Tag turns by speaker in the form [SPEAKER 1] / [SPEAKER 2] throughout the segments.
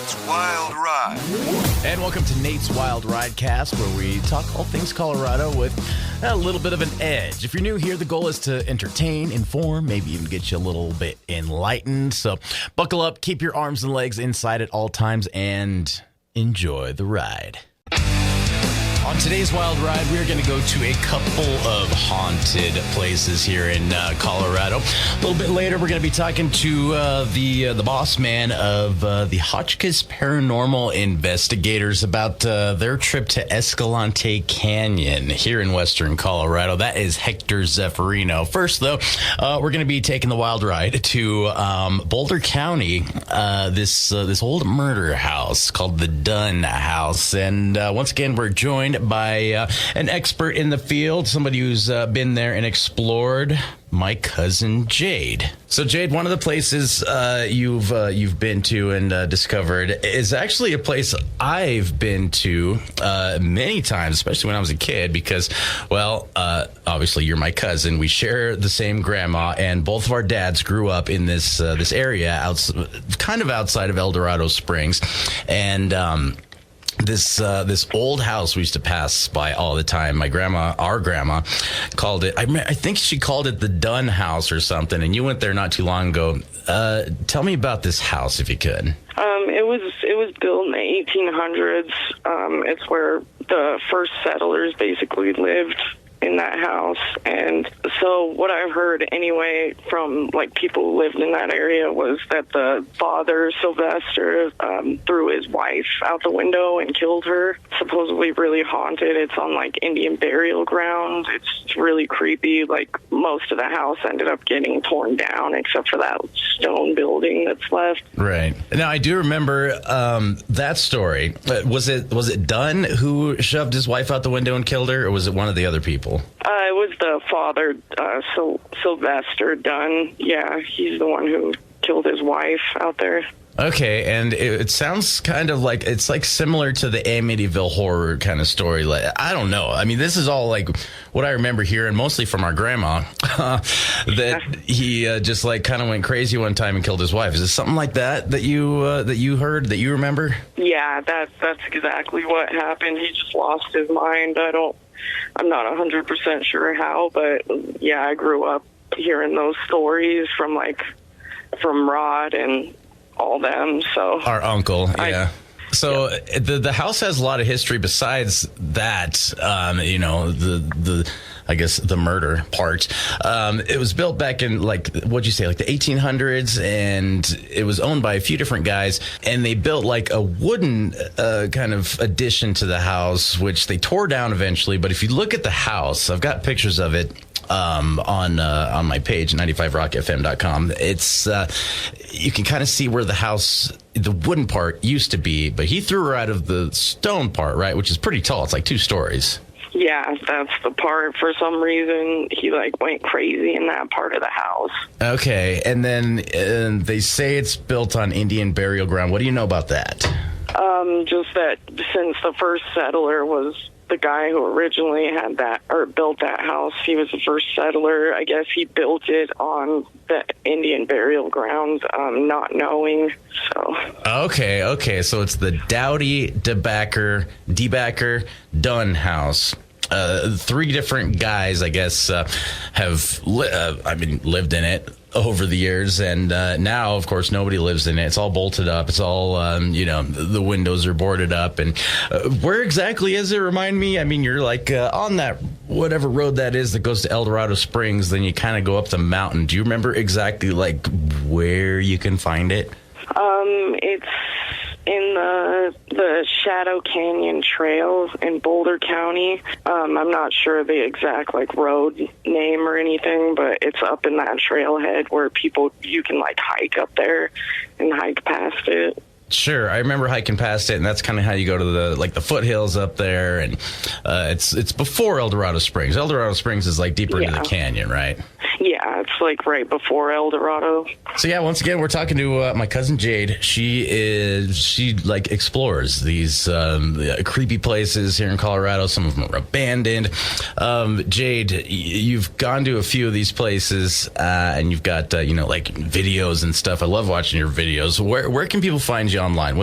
[SPEAKER 1] Nate's Wild Ride.
[SPEAKER 2] And welcome to Nate's Wild Ride Cast, where we talk all things Colorado with a little bit of an edge. If you're new here, the goal is to entertain, inform, maybe even get you a little bit enlightened. So buckle up, keep your arms and legs inside at all times, and enjoy the ride. On today's Wild Ride, we're going to go to a couple of haunted places here in Colorado. A little bit later, we're going to be talking to the boss man of the Hotchkiss Paranormal Investigators about their trip to Escalante Canyon here in western Colorado. That is Hector Zeffirino. First, though, we're going to be taking the Wild Ride to Boulder County, this old murder house called the Dunn House. And once again, we're joined by an expert in the field, somebody who's been there and explored, my cousin Jade. So Jade, one of the places you've been to and discovered is actually a place I've been to many times, especially when I was a kid, because, well, obviously you're my cousin. We share the same grandma, and both of our dads grew up in this area, kind of outside of El Dorado Springs, and this old house we used to pass by all the time. Our grandma called it, I think she called it the Dunn House or something, and you went there not too long ago. Tell me about this house, if you could.
[SPEAKER 3] It was built in the 1800s. It's where the first settlers basically lived in that house. And so what I've heard anyway from like people who lived in that area was that the father, Sylvester, threw his wife out the window and killed her. Supposedly really haunted. It's on like Indian burial ground. It's really creepy. Like most of the house ended up getting torn down except for that stone building that's left.
[SPEAKER 2] Right. Now I do remember that story. Was it Dunn who shoved his wife out the window and killed her, or was it one of the other people?
[SPEAKER 3] It was the father, Sylvester Dunn. Yeah, he's the one who killed his wife out there.
[SPEAKER 2] Okay, and it sounds kind of like, it's like similar to the Amityville horror kind of story. Like, I don't know. I mean, this is all like what I remember hearing, mostly from our grandma, that he just like kind of went crazy one time and killed his wife. Is it something like that you heard, that you remember?
[SPEAKER 3] Yeah, that's exactly what happened. He just lost his mind. I'm not 100% sure how, but yeah, I grew up hearing those stories from Rod and all them. So
[SPEAKER 2] our uncle, yeah. So the house has a lot of history besides that, the I guess the murder part. It was built back in what'd you say, like the 1800s, and it was owned by a few different guys, and they built like a wooden kind of addition to the house, which they tore down eventually. But if you look at the house, I've got pictures of it on my page, 95rockfm.com. It's you can kind of see where the wooden part used to be, but he threw her out of the stone part, right, which is pretty tall. It's like 2 stories.
[SPEAKER 3] Yeah, that's the part. For some reason, he went crazy in that part of the house. Okay,
[SPEAKER 2] and then they say it's built on Indian burial ground. What do you know about that?
[SPEAKER 3] Just that since the first settler was the guy who originally had that or built that house, he was the first settler. I guess he built it on the Indian burial ground, not knowing. So
[SPEAKER 2] okay, so it's the Dowdy DeBacker Dunn house. 3 different guys, I guess, have lived in it over the years, and now, of course, nobody lives in it. It's all bolted up. It's all, the windows are boarded up. And where exactly is it? Remind me. I mean, you're like on that whatever road that is that goes to El Dorado Springs. Then you kind of go up the mountain. Do you remember exactly like where you can find it?
[SPEAKER 3] It's in the Shadow Canyon Trail in Boulder County. I'm not sure the exact road name or anything, but it's up in that trailhead where you can hike up there and hike past it.
[SPEAKER 2] Sure, I remember hiking past it, and that's kind of how you go to the foothills up there, and it's before El Dorado Springs. El Dorado Springs is deeper into the canyon, right?
[SPEAKER 3] Yeah, it's like right before El Dorado.
[SPEAKER 2] So yeah, once again, we're talking to my cousin Jade. She explores these creepy places here in Colorado. Some of them are abandoned. Jade, you've gone to a few of these places, and you've got like videos and stuff. I love watching your videos. Where can people find you online?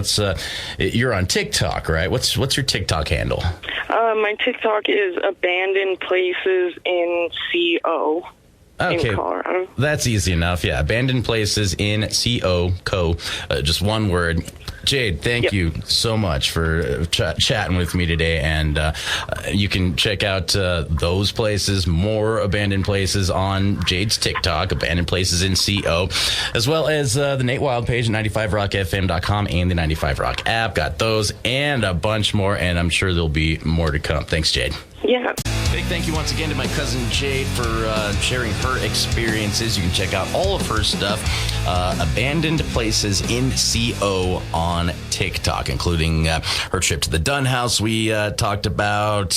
[SPEAKER 2] You're on TikTok, right? What's your TikTok handle?
[SPEAKER 3] My TikTok is Abandoned Places in CO.
[SPEAKER 2] Okay,
[SPEAKER 3] in Colorado.
[SPEAKER 2] That's easy enough. Yeah, Abandoned Places in CO, just one word. Jade, thank you so much for chatting with me today, and you can check out those places, more abandoned places on Jade's TikTok, Abandoned Places in CO, as well as the Nate Wild page at 95rockfm.com and the 95 Rock app. Got those and a bunch more, and I'm sure there'll be more to come. Thanks, Jade.
[SPEAKER 3] Yeah.
[SPEAKER 2] Big thank you once again to my cousin Jade for sharing her experiences. You can check out all of her stuff, Abandoned Places in CO on TikTok, including her trip to the Dunn House we talked about.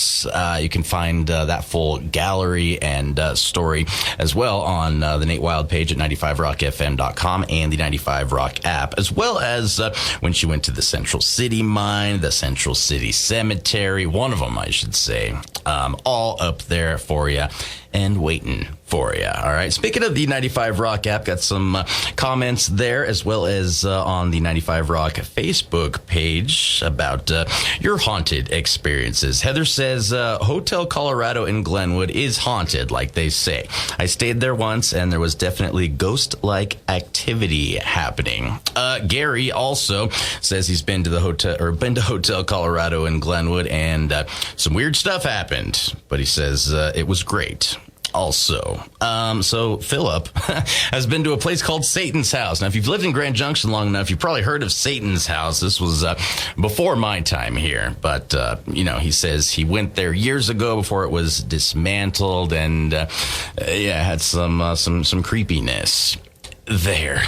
[SPEAKER 2] You can find that full gallery and story as well on the Nate Wild page at 95rockfm.com and the 95 Rock app, as well as when she went to the Central City Mine, the Central City Cemetery, one of them, I should say. All up there for you and waiting for you. All right. Speaking of the 95 Rock app, got some comments there, as well as on the 95 Rock Facebook page about your haunted experiences. Heather says, Hotel Colorado in Glenwood is haunted, like they say. I stayed there once, and there was definitely ghost-like activity happening. Gary also says he's been to Hotel Colorado in Glenwood, and some weird stuff happened, but he says it was great. Also, so Philip has been to a place called Satan's House. Now, if you've lived in Grand Junction long enough, you've probably heard of Satan's House. This was before my time here, but he says he went there years ago before it was dismantled, and had some creepiness there.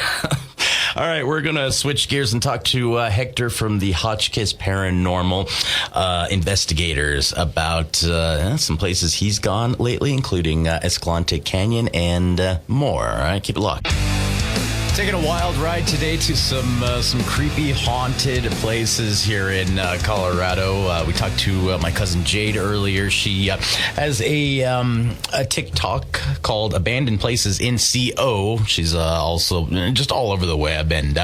[SPEAKER 2] All right, we're going to switch gears and talk to Hector from the Hotchkiss Paranormal Investigators about some places he's gone lately, including Escalante Canyon and more. All right, keep it locked. Taking a wild ride today to some creepy, haunted places here in Colorado. We talked to my cousin Jade earlier. She has a TikTok called Abandoned Places in CO. She's also just all over the web. And,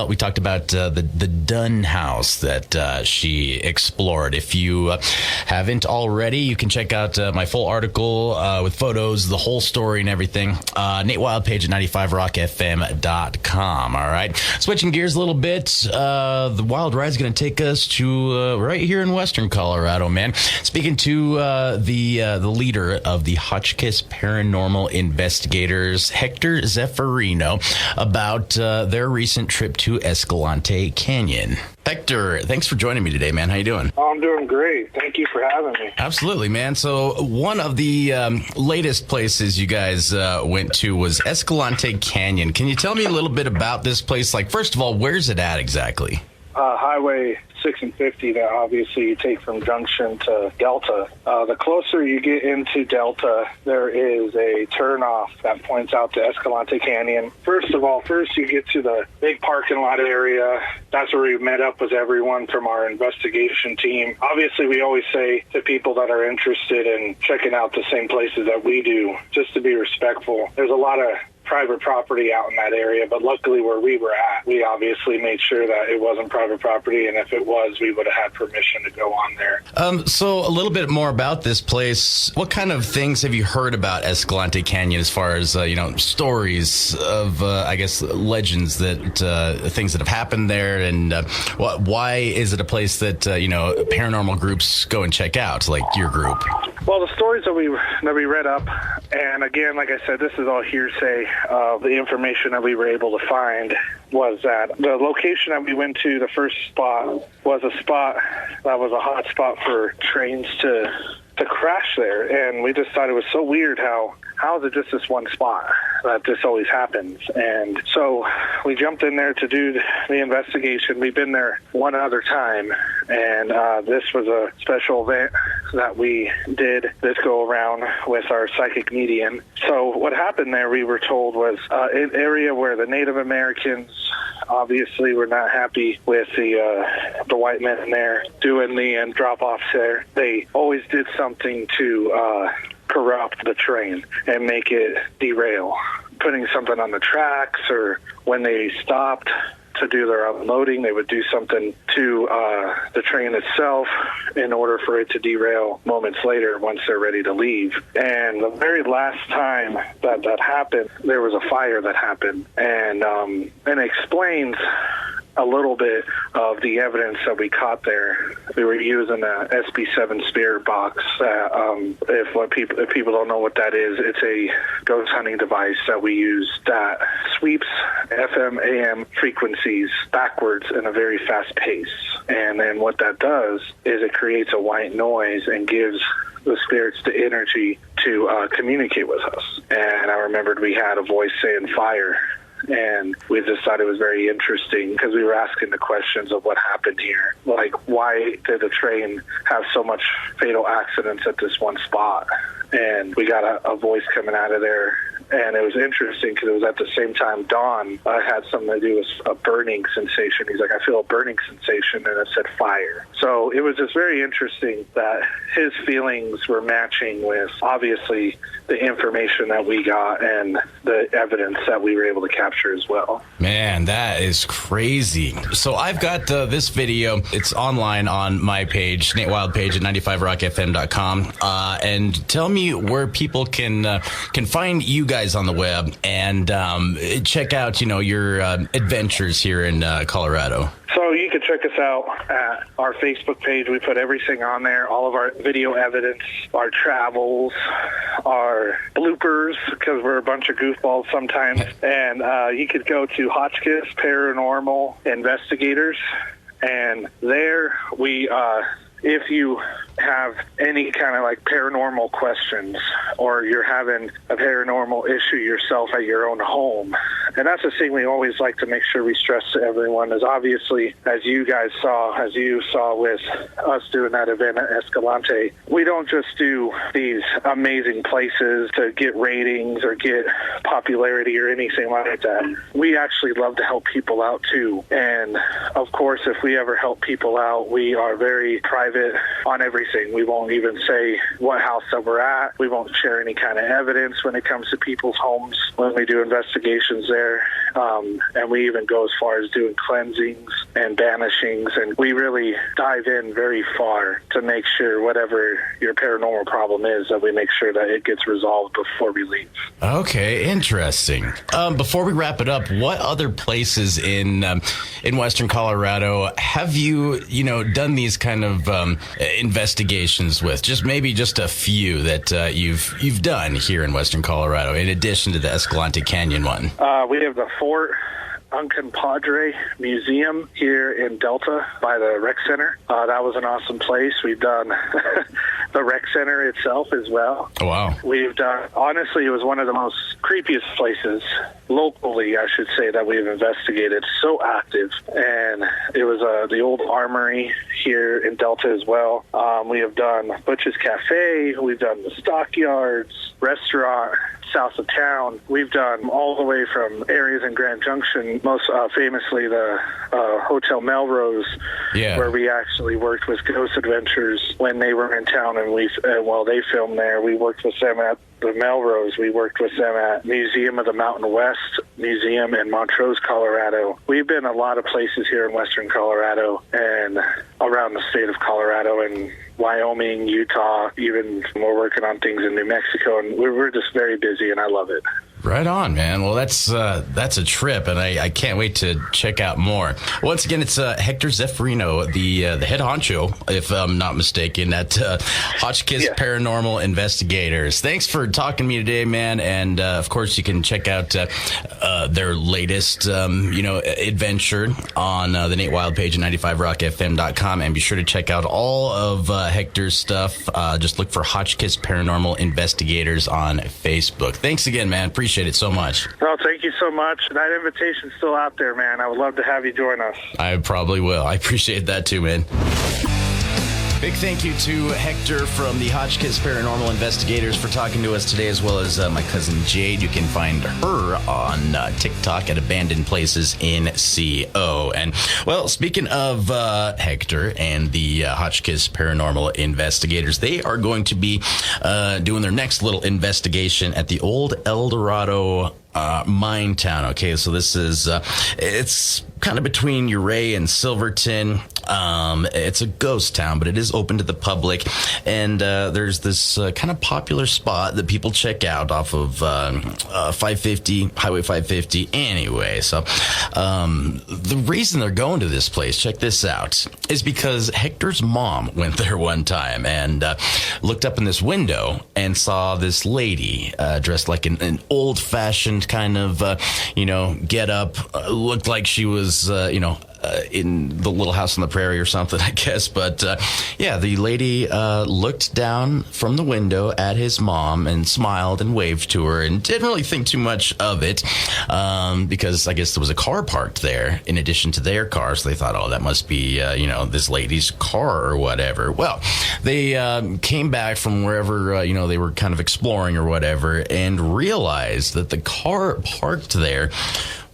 [SPEAKER 2] we talked about the Dunn House that she explored. If you haven't already, you can check out my full article with photos, the whole story and everything. Nate Wild page at 95rockfm.com. All right. Switching gears a little bit. The wild ride is going to take us to right here in Western Colorado, man. Speaking to the leader of the Hotchkiss Paranormal Investigators, Hector Zeffirino, about their recent trip to Escalante Canyon. Hector, thanks for joining me today, man. How you doing?
[SPEAKER 1] Oh, I'm doing great. Thank you for having me.
[SPEAKER 2] Absolutely, man. So one of the latest places you guys went to was Escalante Canyon. Can you tell me a little bit about this place? Like, first of all, where's it at exactly?
[SPEAKER 1] Highway 6 and 50 that obviously you take from Junction to Delta. The closer you get into Delta, there is a turnoff that points out to Escalante Canyon. First you get to the big parking lot area. That's where we met up with everyone from our investigation team. Obviously, we always say to people that are interested in checking out the same places that we do, just to be respectful. There's a lot of private property out in that area, but luckily where we were at, we obviously made sure that it wasn't private property, and if it was, we would have had permission to go on there.
[SPEAKER 2] So a little bit more about this place. What kind of things have you heard about Escalante Canyon as far as, stories of, legends that, things that have happened there, and why is it a place that, paranormal groups go and check out, like your group?
[SPEAKER 1] Well, the stories that we read up, and again, like I said, this is all hearsay. The information that we were able to find was that the location that we went to, the first spot, was a spot that was a hot spot for trains to crash there. And we just thought it was so weird how is it just this one spot? that this always happens. And so we jumped in there to do the investigation. We've been there one other time, and this was a special event that we did this go around with our psychic medium. So what happened there, we were told, was an area where the Native Americans obviously were not happy with the white men there doing the drop-offs there. They always did something to corrupt the train and make it derail, putting something on the tracks, or when they stopped to do their unloading, they would do something to the train itself in order for it to derail moments later once they're ready to leave. And the very last time that happened, there was a fire that happened, and it explains a little bit of the evidence that we caught there. We were using a SB7 spirit box. If people don't know what that is, it's a ghost hunting device that we use that sweeps FM, AM frequencies backwards in a very fast pace. And then what that does is it creates a white noise and gives the spirits the energy to communicate with us. And I remembered we had a voice saying fire. And we just thought it was very interesting because we were asking the questions of what happened here. Like, why did the train have so much fatal accidents at this one spot? And we got a voice coming out of there. And it was interesting because it was at the same time Don had something to do with a burning sensation. He's like, I feel a burning sensation, and it said fire. So it was just very interesting that his feelings were matching with, obviously, the information that we got and the evidence that we were able to capture as well.
[SPEAKER 2] Man, that is crazy. So I've got this video. It's online on my page, Nate Wild page at 95rockfm.com. And tell me where people can find you guys on the web and check out, your adventures here in Colorado.
[SPEAKER 1] So you can check us out at our Facebook page. We put everything on there, all of our video evidence, our travels, our bloopers, because we're a bunch of goofballs sometimes. And you could go to Hotchkiss Paranormal Investigators, and there we if you have any kind of like paranormal questions, or you're having a paranormal issue yourself at your own home. And that's the thing we always like to make sure we stress to everyone is, obviously, as you saw with us doing that event at Escalante, we don't just do these amazing places to get ratings or get popularity or anything like that. We actually love to help people out too. And of course, if we ever help people out, we are very private on everything. We won't even say what house that we're at. We won't share any kind of evidence when it comes to people's homes when we do investigations there. And we even go as far as doing cleansings and banishings. And we really dive in very far to make sure whatever your paranormal problem is, that we make sure that it gets resolved before we leave.
[SPEAKER 2] Okay, interesting. Before we wrap it up, what other places in Western Colorado have you done these kind of investigations with? Maybe just a few that you've done here in Western Colorado, in addition to the Escalante Canyon one.
[SPEAKER 1] We have the Fort Uncompahgre Museum here in Delta by the rec center. That was an awesome place. We've done the rec center itself as well.
[SPEAKER 2] Oh, wow.
[SPEAKER 1] We've done, honestly, it was one of the most creepiest places locally, I should say, that we've investigated. So active. And it was the old armory here in Delta as well. We have done Butch's Cafe. We've done the Stockyards restaurant south of town. We've done all the way from areas in Grand Junction, most famously the Hotel Melrose, where we actually worked with Ghost Adventures when they were in town, and while they filmed there, we worked with them at the Melrose. We worked with them at Museum of the Mountain West Museum in Montrose, Colorado. We've been a lot of places here in Western Colorado and around the state of Colorado, and Wyoming, Utah, even we're working on things in New Mexico, and we're just very busy, and I love it.
[SPEAKER 2] Right on, man. Well, that's a trip, and I can't wait to check out more. Once again, it's Hector Zeffirino, the head honcho, if I'm not mistaken, at Hotchkiss Paranormal Investigators. Thanks for talking to me today, man. And of course, you can check out their latest, adventure on the Nate Wild page at 95rockfm.com, and be sure to check out all of Hector's stuff. Just look for Hotchkiss Paranormal Investigators on Facebook. Thanks again, man. Appreciate appreciate it so much.
[SPEAKER 1] Well, thank you so much. That invitation's still out there, man. I would love to have you join us.
[SPEAKER 2] I probably will. I appreciate that too, man. Big thank you to Hector from the Hotchkiss Paranormal Investigators for talking to us today, as well as my cousin Jade. You can find her on TikTok at Abandoned Places in CO. And, well, speaking of Hector and the Hotchkiss Paranormal Investigators, they are going to be doing their next little investigation at the old El Dorado mine town. Okay, so this is it's kind of between Uray and Silverton. It's a ghost town, but it is open to the public, and there's this kind of popular spot that people check out off of 550, Highway 550 anyway. So the reason they're going to this place, check this out, is because Hector's mom went there one time and looked up in this window and saw this lady dressed like an old-fashioned kind of, get up, looked like she was, in the Little House on the Prairie or something, I guess. But, the lady looked down from the window at his mom and smiled and waved to her and didn't really think too much of it because I guess there was a car parked there in addition to their car. So they thought, oh, that must be, this lady's car or whatever. Well, they came back from wherever, they were kind of exploring or whatever and realized that the car parked there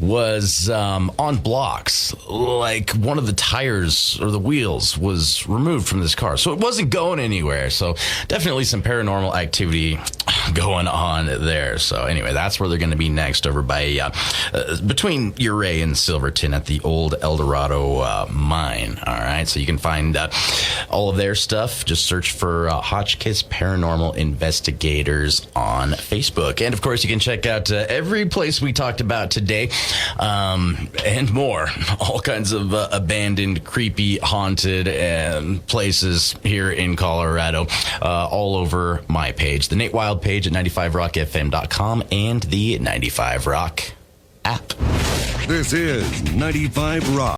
[SPEAKER 2] was on blocks. Like one of the tires or the wheels was removed from this car. So it wasn't going anywhere. So definitely some paranormal activity going on there. So anyway, that's where they're going to be next, over by between Uray and Silverton at the old El Dorado mine. All right. So you can find all of their stuff. Just search for Hotchkiss Paranormal Investigators on Facebook. And of course, you can check out every place we talked about today. And more. All kinds of abandoned, creepy, haunted places here in Colorado, all over my page, the Nate Wild page at 95rockfm.com and the 95 Rock app.
[SPEAKER 4] This is 95 Rock.